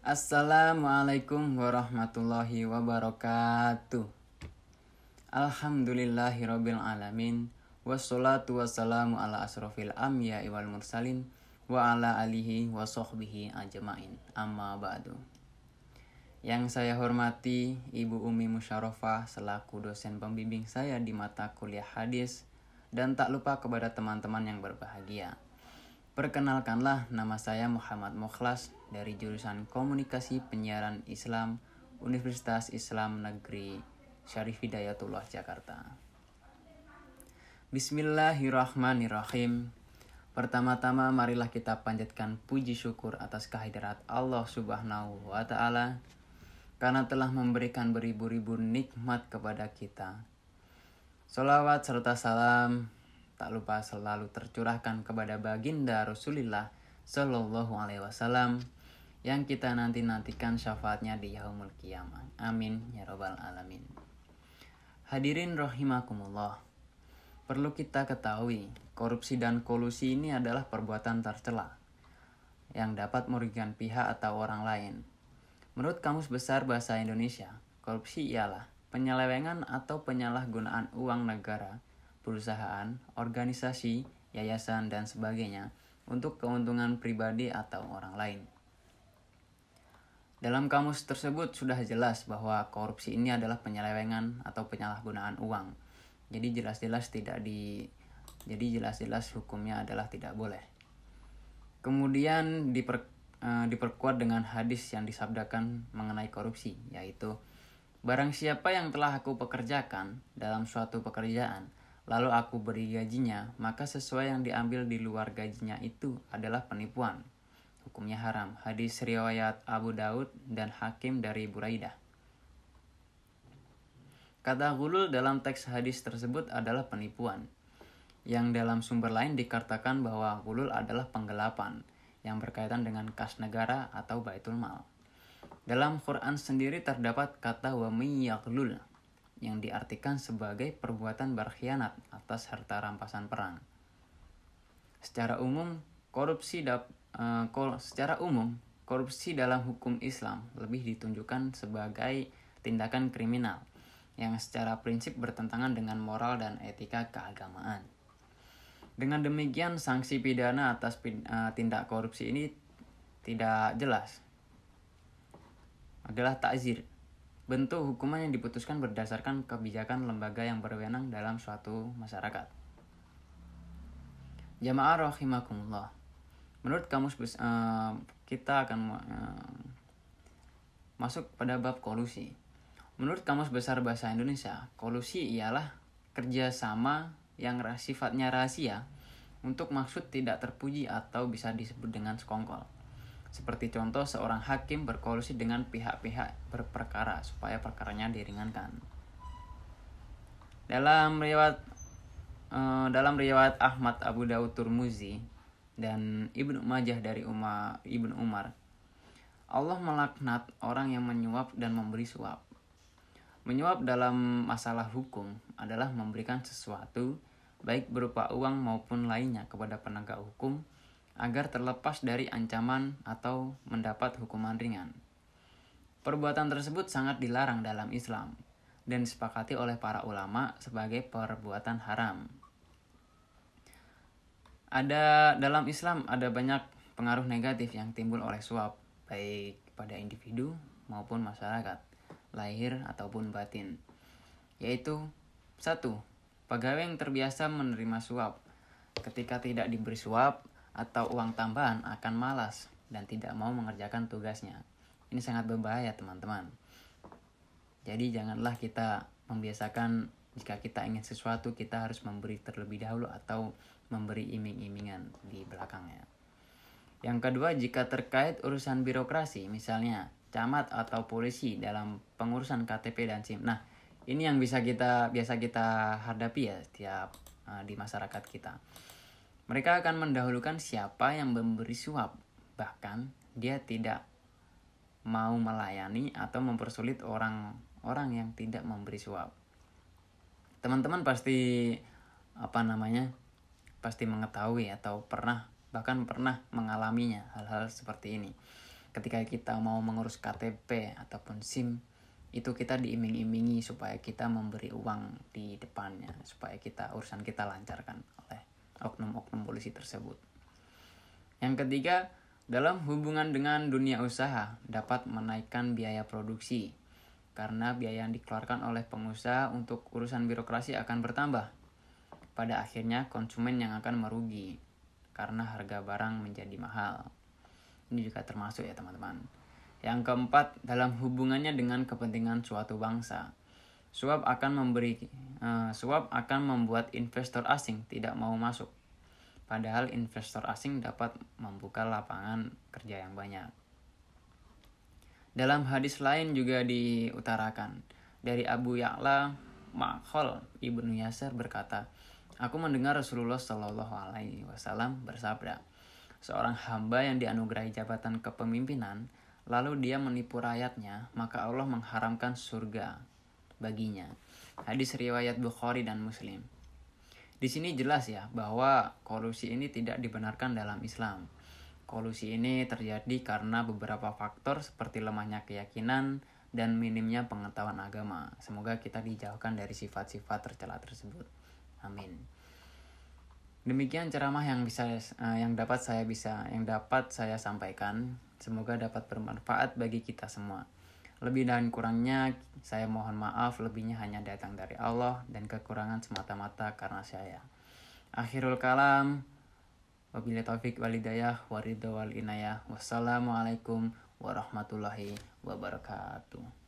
Assalamualaikum warahmatullahi wabarakatuh. Alhamdulillahirabbil alamin. Wassalatu wassalamu ala asrofil anbiya'i wal mursalin wa ala alihi wa sahbihi ajmain. Amma ba'du. Yang saya hormati Ibu Umi Musyarofah selaku dosen pembimbing saya di mata kuliah hadis, dan tak lupa kepada teman-teman yang berbahagia. Perkenalkanlah, nama saya Muhammad Mukhlas dari jurusan Komunikasi Penyiaran Islam Universitas Islam Negeri Syarif Hidayatullah Jakarta. Bismillahirrahmanirrahim. Pertama-tama marilah kita panjatkan puji syukur atas kehadirat Allah Subhanahu wa Ta'ala karena telah memberikan beribu-ribu nikmat kepada kita. Sholawat serta salam tak lupa selalu tercurahkan kepada baginda Rasulullah Shallallahu Alaihi Wasallam yang kita nantikan syafaatnya di yaumul qiyamah. Amin ya robbal alamin. Hadirin rahimakumullah. Perlu kita ketahui, korupsi dan kolusi ini adalah perbuatan tercela yang dapat merugikan pihak atau orang lain. Menurut Kamus Besar Bahasa Indonesia, korupsi ialah penyelewengan atau penyalahgunaan uang negara, perusahaan, organisasi, yayasan, dan sebagainya untuk keuntungan pribadi atau orang lain. Dalam kamus tersebut sudah jelas bahwa korupsi ini adalah penyelewengan atau penyalahgunaan uang. Jadi jelas-jelas hukumnya adalah tidak boleh. Kemudian diperkuat dengan hadis yang disabdakan mengenai korupsi, yaitu barang siapa yang telah aku pekerjakan dalam suatu pekerjaan, lalu aku beri gajinya, maka sesuai yang diambil di luar gajinya itu adalah penipuan. Hukumnya haram. Hadis riwayat Abu Daud dan Hakim dari Buraidah. Kata ghulul dalam teks hadis tersebut adalah penipuan. Yang dalam sumber lain dikatakan bahwa ghulul adalah penggelapan yang berkaitan dengan kas negara atau baitul mal. Dalam Quran sendiri terdapat kata wa may yaghlul yang diartikan sebagai perbuatan berkhianat atas harta rampasan perang. Secara umum, korupsi dalam hukum Islam lebih ditunjukkan sebagai tindakan kriminal yang secara prinsip bertentangan dengan moral dan etika keagamaan. Dengan demikian, sanksi pidana atas tindak korupsi ini tidak jelas. Adalah ta'zir. Bentuk hukuman yang diputuskan berdasarkan kebijakan lembaga yang berwenang dalam suatu masyarakat. Jamaah rahimakumullah. Menurut kamus kita akan masuk pada bab kolusi. Menurut Kamus Besar Bahasa Indonesia, kolusi ialah kerjasama yang sifatnya rahasia untuk maksud tidak terpuji atau bisa disebut dengan sekongkol. Seperti contoh, seorang hakim berkolusi dengan pihak-pihak berperkara supaya perkaranya diringankan. Dalam riwayat Ahmad, Abu Daud, Tirmizi, dan Ibnu Majah dari Ibnu Umar, Allah melaknat orang yang menyuap dan memberi suap. Menyuap dalam masalah hukum adalah memberikan sesuatu, baik berupa uang maupun lainnya, kepada penegak hukum agar terlepas dari ancaman atau mendapat hukuman ringan. Perbuatan tersebut sangat dilarang dalam Islam dan disepakati oleh para ulama sebagai perbuatan haram. Dalam Islam ada banyak pengaruh negatif yang timbul oleh suap, baik pada individu maupun masyarakat, lahir ataupun batin. Yaitu 1. Pegawai yang terbiasa menerima suap, ketika tidak diberi suap atau uang tambahan akan malas dan tidak mau mengerjakan tugasnya. Ini sangat berbahaya, teman-teman. Jadi janganlah kita membiasakan jika kita ingin sesuatu kita harus memberi terlebih dahulu atau memberi iming-imingan di belakangnya. Yang kedua, jika terkait urusan birokrasi, misalnya camat atau polisi dalam pengurusan KTP dan SIM. Nah, ini yang biasa kita hadapi ya setiap di masyarakat kita. Mereka akan mendahulukan siapa yang memberi suap, bahkan dia tidak mau melayani atau mempersulit orang yang tidak memberi suap. Teman-teman pasti pasti mengetahui atau pernah mengalaminya hal-hal seperti ini. ketika kita mau mengurus KTP ataupun SIM, itu kita diiming-imingi supaya kita memberi uang di depannya, supaya urusan kita lancarkan oleh oknum-oknum polisi tersebut. Yang ketiga, dalam hubungan dengan dunia usaha dapat menaikkan biaya produksi, karena biaya yang dikeluarkan oleh pengusaha untuk urusan birokrasi akan bertambah. Pada akhirnya konsumen yang akan merugi, karena harga barang menjadi mahal. Ini juga termasuk ya teman-teman. Yang keempat, dalam hubungannya dengan kepentingan suatu bangsa. Suap akan membuat investor asing tidak mau masuk. Padahal investor asing dapat membuka lapangan kerja yang banyak. Dalam hadis lain juga diutarakan dari Abu Ya'la Ma'khol Ibnu Yasir berkata, "Aku mendengar Rasulullah Shallallahu Alaihi Wasallam bersabda, seorang hamba yang dianugerahi jabatan kepemimpinan, lalu dia menipu rakyatnya, maka Allah mengharamkan surga baginya." Hadis riwayat Bukhari dan Muslim. Di sini jelas ya bahwa kolusi ini tidak dibenarkan dalam Islam. Kolusi ini terjadi karena beberapa faktor seperti lemahnya keyakinan dan minimnya pengetahuan agama. Semoga kita dijauhkan dari sifat-sifat tercela tersebut. Amin. Demikian ceramah yang dapat saya sampaikan. Semoga dapat bermanfaat bagi kita semua. Lebih dan kurangnya saya mohon maaf, lebihnya hanya datang dari Allah dan kekurangan semata-mata karena saya. Akhirul kalam, wabillahi taufik wal hidayah, waridho wal inayah. Wassalamualaikum warahmatullahi wabarakatuh.